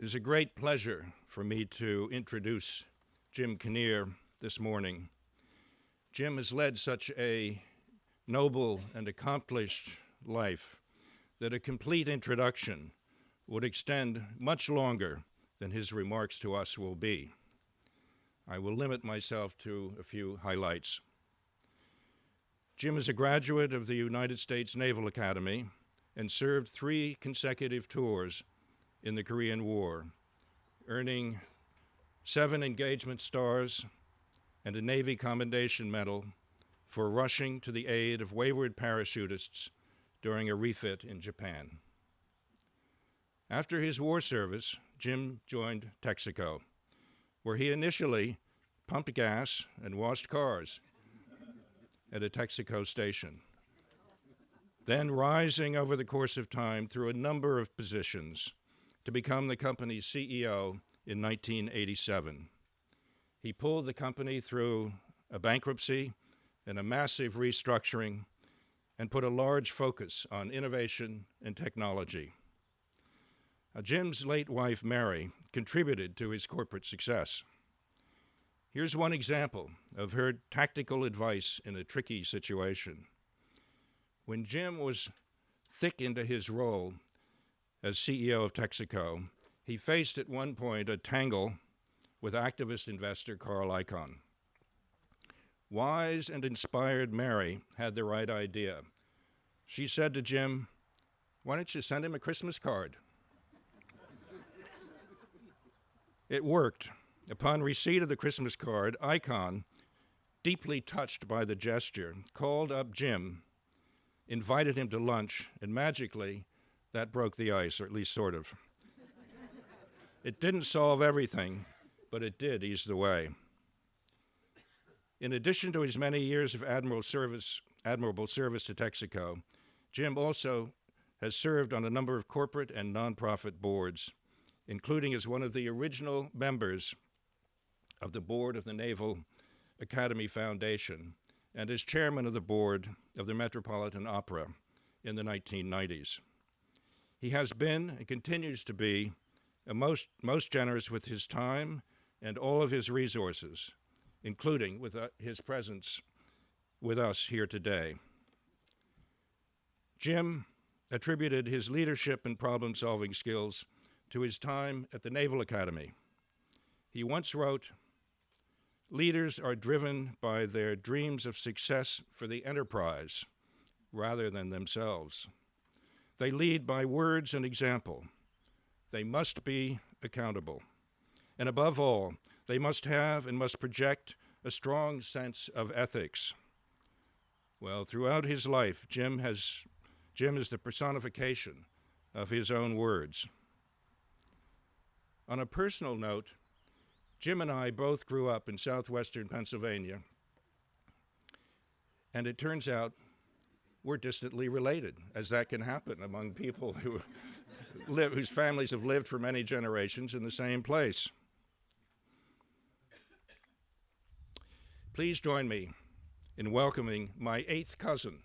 It is a great pleasure for me to introduce Jim Kinnear this morning. Jim has led such a noble and accomplished life that a complete introduction would extend much longer than his remarks to us will be. I will limit myself to a few highlights. Jim is a graduate of the United States Naval Academy and served 3 consecutive tours in the Korean War, earning 7 engagement stars and a Navy Commendation Medal for rushing to the aid of wayward parachutists during a refit in Japan. After his war service, Jim joined Texaco, where he initially pumped gas and washed cars at a Texaco station, then rising over the course of time through a number of positions to become the company's CEO in 1987. He pulled the company through a bankruptcy and a massive restructuring and put a large focus on innovation and technology. Jim's late wife, Mary, contributed to his corporate success. Here's one example of her tactical advice in a tricky situation. When Jim was thick into his role as CEO of Texaco, he faced at one point a tangle with activist investor Carl Icahn. Wise and inspired Mary had the right idea. She said to Jim, "Why don't you send him a Christmas card?" It worked. Upon receipt of the Christmas card, Icahn, deeply touched by the gesture, called up Jim, invited him to lunch, and magically, that broke the ice, or at least sort of. It didn't solve everything, but it did ease the way. In addition to his many years of admirable service to Texaco, Jim also has served on a number of corporate and nonprofit boards, including as one of the original members of the board of the Naval Academy Foundation and as chairman of the board of the Metropolitan Opera in the 1990s. He has been and continues to be most generous with his time and all of his resources, including with his presence with us here today. Jim attributed his leadership and problem-solving skills to his time at the Naval Academy. He once wrote, "Leaders are driven by their dreams of success for the enterprise rather than themselves. They lead by words and example. They must be accountable. And above all, they must have and must project a strong sense of ethics." Well, throughout his life, Jim is the personification of his own words. On a personal note, Jim and I both grew up in southwestern Pennsylvania, and it turns out we're distantly related, as that can happen among people whose families have lived for many generations in the same place. Please join me in welcoming my 8th cousin,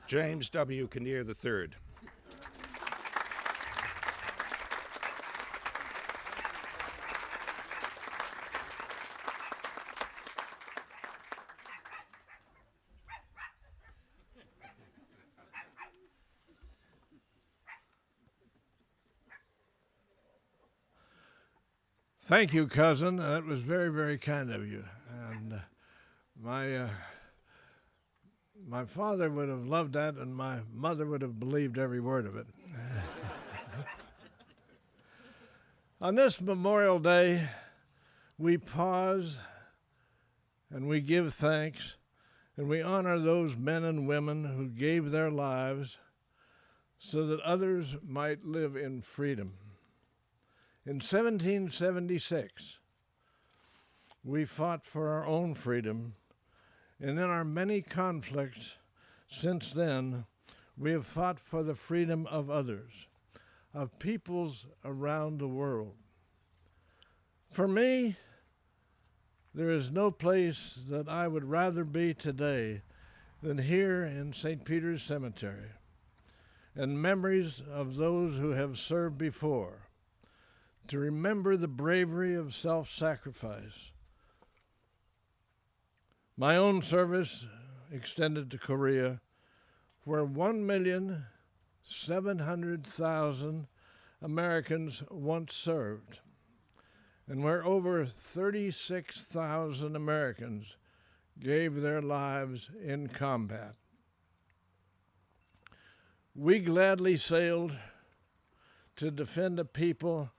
James W. Kinnear III. Thank you, cousin. That was very, very kind of you. And my father would have loved that, and my mother would have believed every word of it. On this Memorial Day, we pause and we give thanks and we honor those men and women who gave their lives so that others might live in freedom. In 1776, we fought for our own freedom, and in our many conflicts since then, we have fought for the freedom of others, of peoples around the world. For me, there is no place that I would rather be today than here in St. Peter's Cemetery, and memories of those who have served before, to remember the bravery of self-sacrifice. My own service extended to Korea, where 1,700,000 Americans once served, and where over 36,000 Americans gave their lives in combat. We gladly sailed to defend a people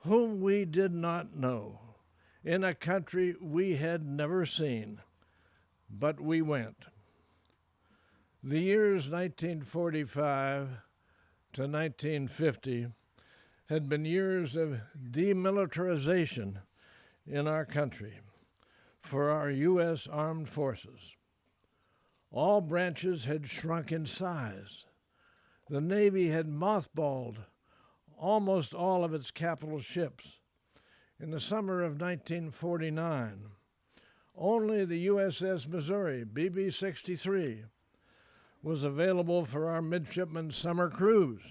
whom we did not know, in a country we had never seen, but we went. The years 1945 to 1950 had been years of demilitarization in our country for our U.S. Armed Forces. All branches had shrunk in size. The Navy had mothballed almost all of its capital ships. In the summer of 1949, only the USS Missouri, BB-63, was available for our midshipmen's summer cruise.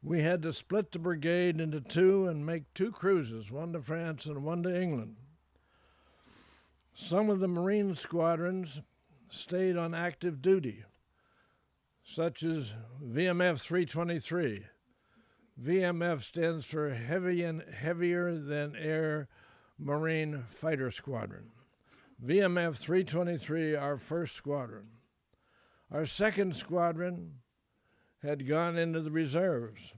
We had to split the brigade into two and make two cruises, one to France and one to England. Some of the Marine squadrons stayed on active duty, such as VMF 323. VMF stands for Heavy and Heavier Than Air Marine Fighter Squadron. VMF 323, our first squadron. Our second squadron had gone into the reserves,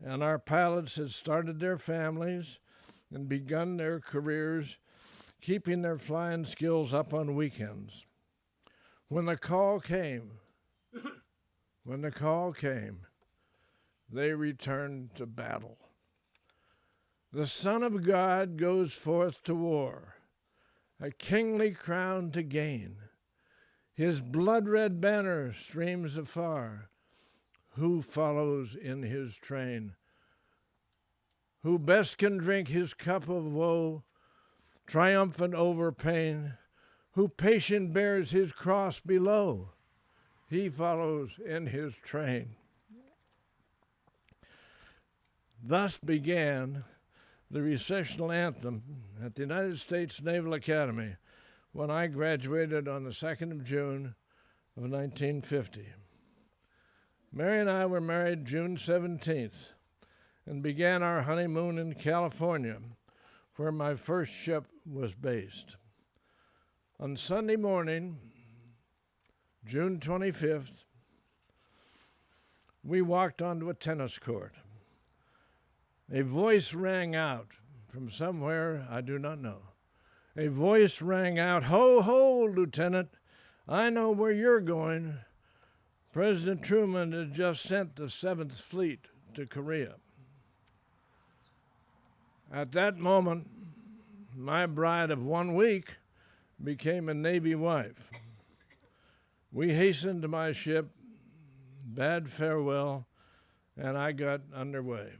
and our pilots had started their families and begun their careers, keeping their flying skills up on weekends. When the call came, they returned to battle. The Son of God goes forth to war, a kingly crown to gain. His blood-red banner streams afar. Who follows in his train? Who best can drink his cup of woe, triumphant over pain? Who patient bears his cross below? He follows in his train. Thus began the recessional anthem at the United States Naval Academy when I graduated on the 2nd of June of 1950. Mary and I were married June 17th and began our honeymoon in California, where my first ship was based. On Sunday morning, June 25th, we walked onto a tennis court. A voice rang out from somewhere I do not know. A voice rang out, "Ho, ho, Lieutenant, I know where you're going. President Truman had just sent the 7th Fleet to Korea." At that moment, my bride of 1 week became a Navy wife. We hastened to my ship, bade farewell, and I got underway.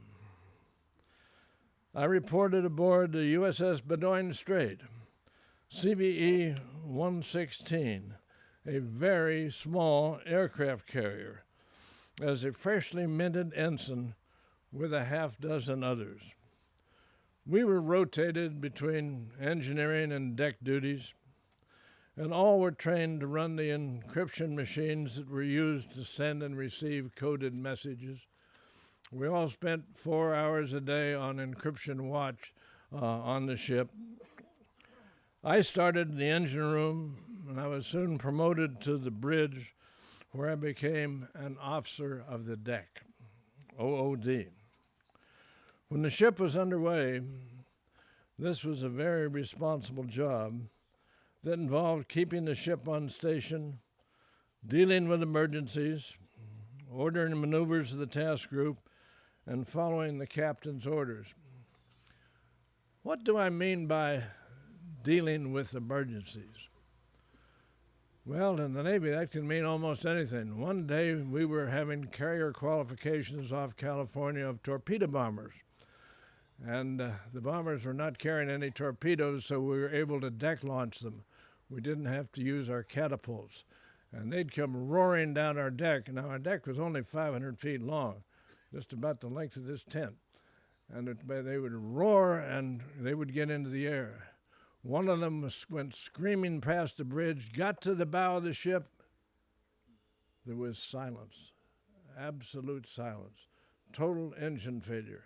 I reported aboard the USS Benoit Strait, CVE 116, a very small aircraft carrier, as a freshly minted ensign with a half dozen others. We were rotated between engineering and deck duties, and all were trained to run the encryption machines that were used to send and receive coded messages. We all spent 4 hours a day on encryption watch on the ship. I started in the engine room, and I was soon promoted to the bridge, where I became an officer of the deck, OOD. When the ship was underway, this was a very responsible job that involved keeping the ship on station, dealing with emergencies, ordering maneuvers of the task group, and following the captain's orders. What do I mean by dealing with emergencies? Well, in the Navy, that can mean almost anything. One day, we were having carrier qualifications off California of torpedo bombers. And the bombers were not carrying any torpedoes, so we were able to deck launch them. We didn't have to use our catapults. and they'd come roaring down our deck. Now, our deck was only 500 feet long, just about the length of this tent. And they would roar, and they would get into the air. One of them went screaming past the bridge, got to the bow of the ship. There was silence, absolute silence, total engine failure.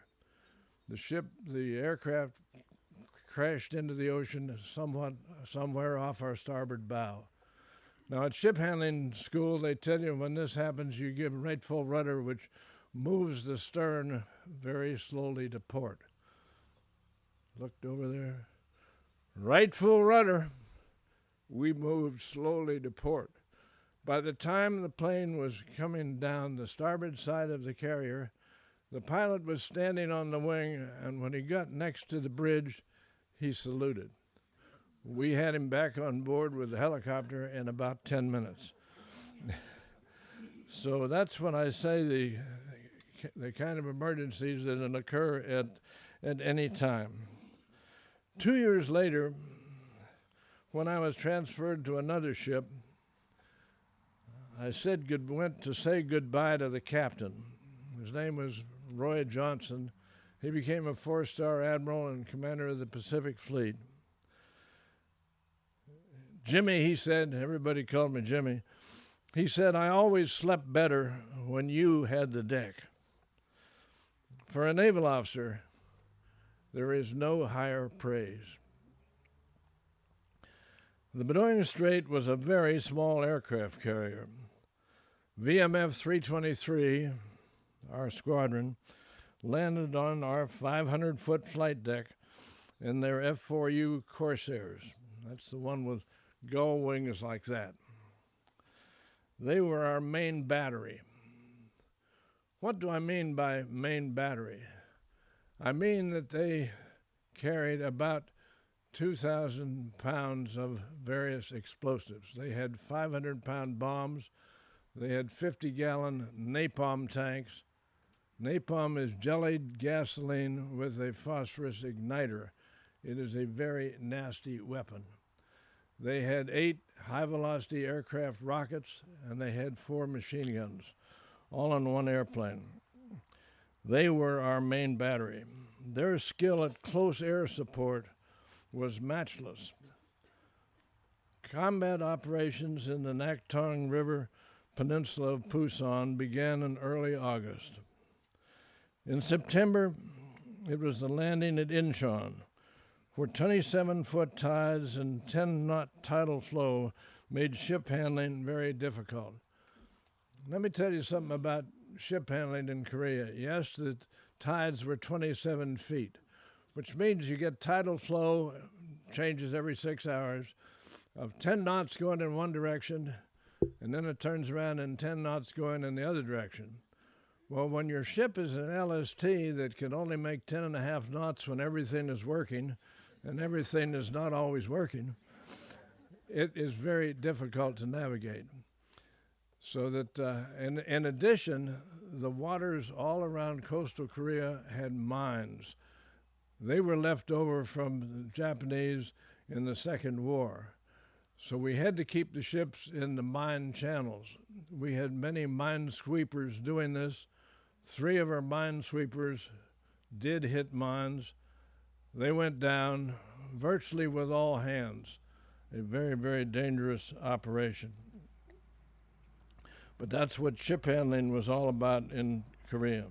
The aircraft crashed into the ocean somewhere off our starboard bow. Now, at ship handling school, they tell you when this happens, you give right full rudder, which moves the stern very slowly to port. Looked over there. Right full rudder. We moved slowly to port. By the time the plane was coming down the starboard side of the carrier, the pilot was standing on the wing, and when he got next to the bridge, he saluted. We had him back on board with the helicopter in about 10 minutes. So that's when I say the kind of emergencies that can occur at any time. 2 years later, when I was transferred to another ship, I went to say goodbye to the captain. His name was Roy Johnson. He became a 4-star admiral and commander of the Pacific Fleet. Jimmy, he said, everybody called me Jimmy, he said, I always slept better when you had the deck. For a naval officer, there is no higher praise. The Benoit Strait was a very small aircraft carrier. VMF 323, our squadron, landed on our 500-foot flight deck in their F4U Corsairs. That's the one with gull wings like that. They were our main battery. What do I mean by main battery? I mean that they carried about 2,000 pounds of various explosives. They had 500-pound bombs. They had 50-gallon napalm tanks. Napalm is jellied gasoline with a phosphorus igniter. It is a very nasty weapon. They had 8 high-velocity aircraft rockets, and they had 4 machine guns, all on one airplane. They were our main battery. Their skill at close air support was matchless. Combat operations in the Nakhtong River Peninsula of Pusan began in early August. In September, it was the landing at Incheon, where 27-foot tides and 10-knot tidal flow made ship handling very difficult. Let me tell you something about ship handling in Korea. Yes, the tides were 27 feet, which means you get tidal flow, changes every 6 hours, of 10 knots going in one direction, and then it turns around and 10 knots going in the other direction. Well, when your ship is an LST that can only make 10.5 knots when everything is working, and everything is not always working, it is very difficult to navigate. So that, in addition, the waters all around coastal Korea had mines. They were left over from the Japanese in the Second War. So we had to keep the ships in the mine channels. We had many mine sweepers doing this. 3 of our mine sweepers did hit mines. They went down virtually with all hands. A very, very dangerous operation. But that's what ship handling was all about in Korea.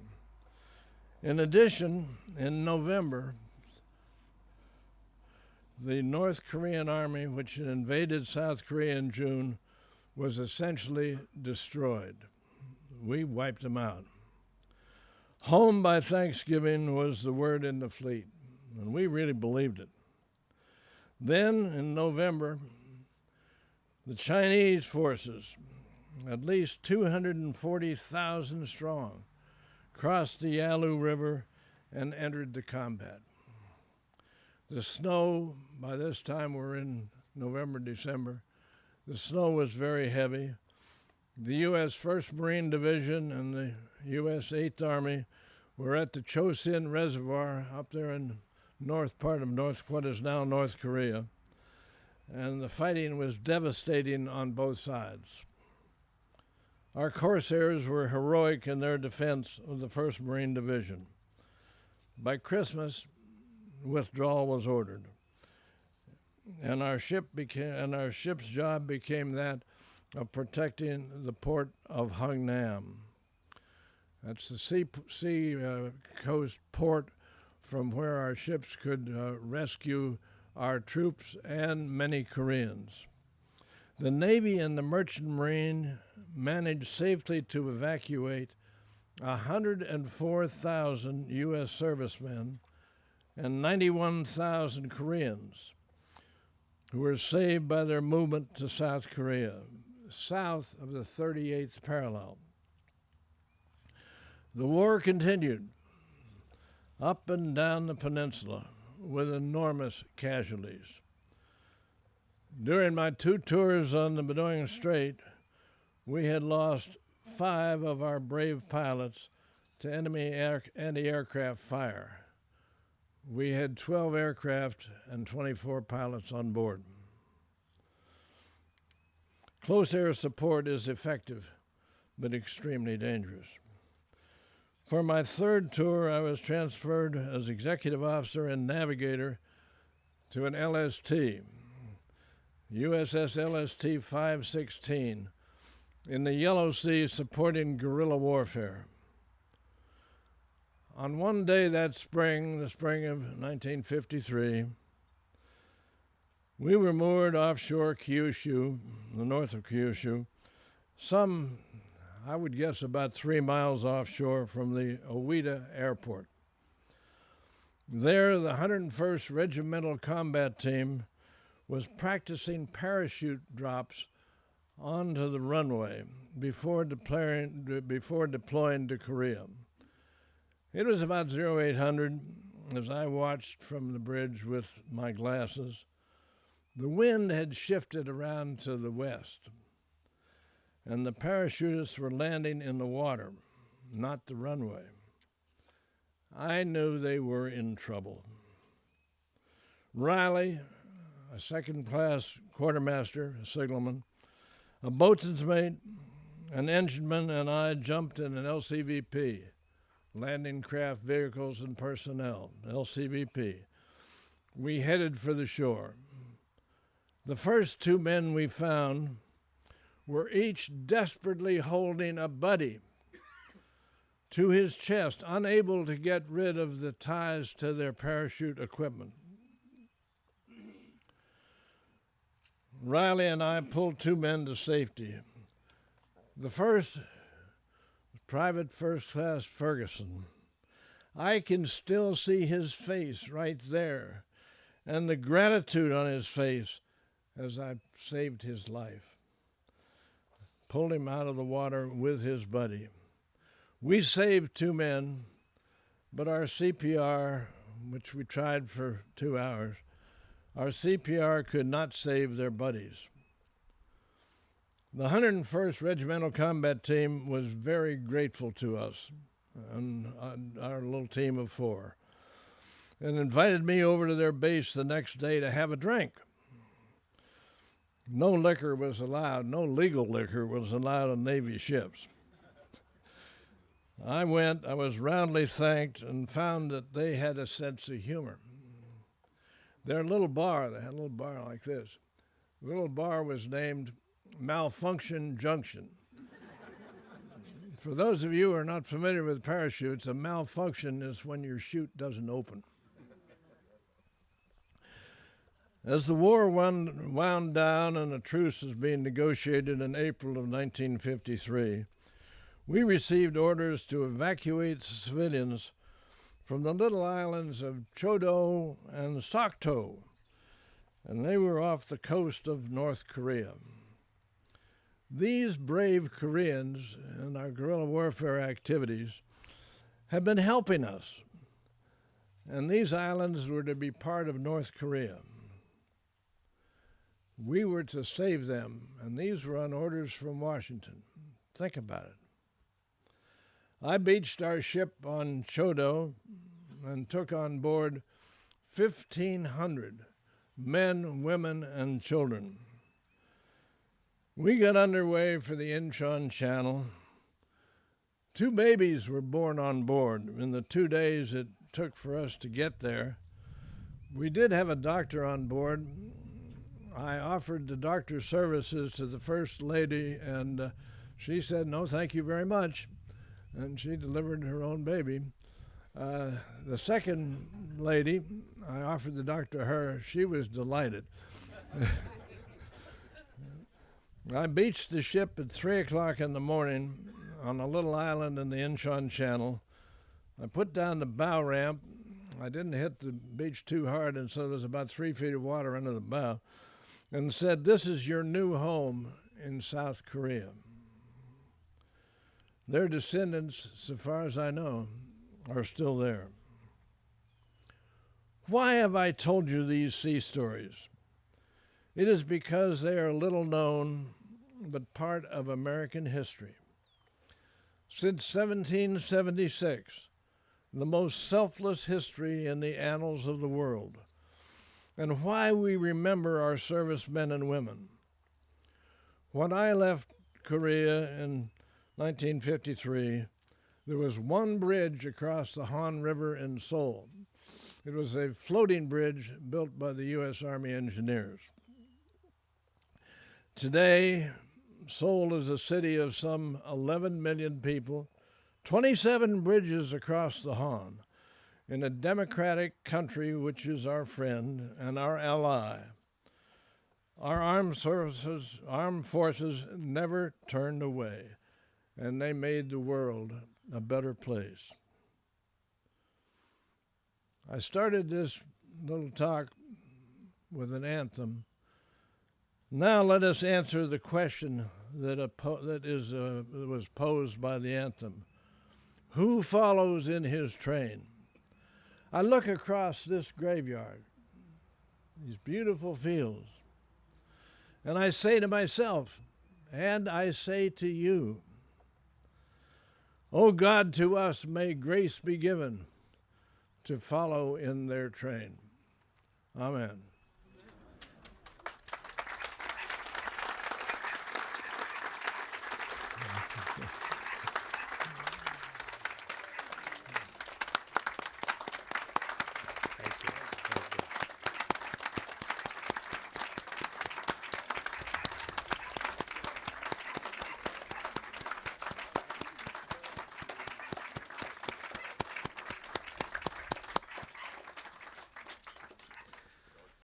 In addition, in November, the North Korean army, which had invaded South Korea in June, was essentially destroyed. We wiped them out. Home by Thanksgiving was the word in the fleet, and we really believed it. Then, in November, the Chinese forces, at least 240,000 strong, crossed the Yalu River and entered the combat. The snow, by this time we're in November, December, the snow was very heavy. The U.S. 1st Marine Division and the U.S. 8th Army were at the Chosin Reservoir up there in north part of what is now North Korea, and the fighting was devastating on both sides. Our Corsairs were heroic in their defense of the 1st Marine Division. By Christmas, withdrawal was ordered, and our ship's job became that of protecting the port of Hung Nam. That's the sea coast port from where our ships could rescue our troops and many Koreans. The Navy and the Merchant Marine managed safely to evacuate 104,000 U.S. servicemen and 91,000 Koreans who were saved by their movement to South Korea, south of the 38th parallel. The war continued up and down the peninsula with enormous casualties. During my 2 tours on the Bedouin Strait, we had lost 5 of our brave pilots to enemy anti-aircraft fire. We had 12 aircraft and 24 pilots on board. Close air support is effective, but extremely dangerous. For my 3rd tour, I was transferred as executive officer and navigator to an LST, USS LST 516, in the Yellow Sea supporting guerrilla warfare. On one day that spring, the spring of 1953, we were moored offshore Kyushu, the north of Kyushu, some, I would guess, about 3 miles offshore from the Owita airport. There, the 101st Regimental Combat Team was practicing parachute drops onto the runway before deploying to Korea. It was about 0800 as I watched from the bridge with my glasses. The wind had shifted around to the west, and the parachutists were landing in the water, not the runway. I knew they were in trouble. Riley, a second-class quartermaster, a signalman, a boatswain's mate, an engineman, and I jumped in an LCVP, Landing Craft Vehicles and Personnel, LCVP. We headed for the shore. The first 2 men we found were each desperately holding a buddy to his chest, unable to get rid of the ties to their parachute equipment. Riley and I pulled 2 men to safety. The first was Private First Class Ferguson. I can still see his face right there, and the gratitude on his face as I saved his life. Pulled him out of the water with his buddy. We saved 2 men, but our CPR, which we tried for 2 hours, our CPR could not save their buddies. The 101st Regimental Combat Team was very grateful to us, and our little team of 4, and invited me over to their base the next day to have a drink. No liquor was allowed, no legal liquor was allowed on Navy ships. I went, I was roundly thanked, and found that they had a sense of humor. Their little bar, they had a little bar like this. The little bar was named Malfunction Junction. For those of you who are not familiar with parachutes, a malfunction is when your chute doesn't open. As the war wound down and a truce was being negotiated in April of 1953, we received orders to evacuate civilians from the little islands of Chodo and Sokto, and they were off the coast of North Korea. These brave Koreans in our guerrilla warfare activities have been helping us, and these islands were to be part of North Korea. We were to save them, and these were on orders from Washington. Think about it. I beached our ship on Chodo and took on board 1,500 men, women, and children. We got underway for the Incheon Channel. 2 babies were born on board in the 2 days it took for us to get there. We did have a doctor on board. I offered the doctor's services to the First Lady, and she said, "No, thank you very much," and she delivered her own baby. The second lady, I offered the doctor to her. She was delighted. I beached the ship at 3 o'clock in the morning on a little island in the Incheon Channel. I put down the bow ramp. I didn't hit the beach too hard, and so there's about 3 feet of water under the bow, and said, "This is your new home in South Korea." Their descendants, so far as I know, are still there. Why have I told you these sea stories? It is because they are little known, but part of American history. Since 1776, the most selfless history in the annals of the world, and why we remember our servicemen and women. When I left Korea in 1953, there was one bridge across the Han River in Seoul. It was a floating bridge built by the U.S. Army engineers. Today, Seoul is a city of some 11 million people, 27 bridges across the Han, in a democratic country which is our friend and our ally. Our armed forces never turned away, and they made the world a better place. I started this little talk with an anthem. Now let us answer the question that was posed by the anthem. Who follows in his train? I look across this graveyard, these beautiful fields, and I say to myself, and I say to you, O God, to us may grace be given to follow in their train. Amen.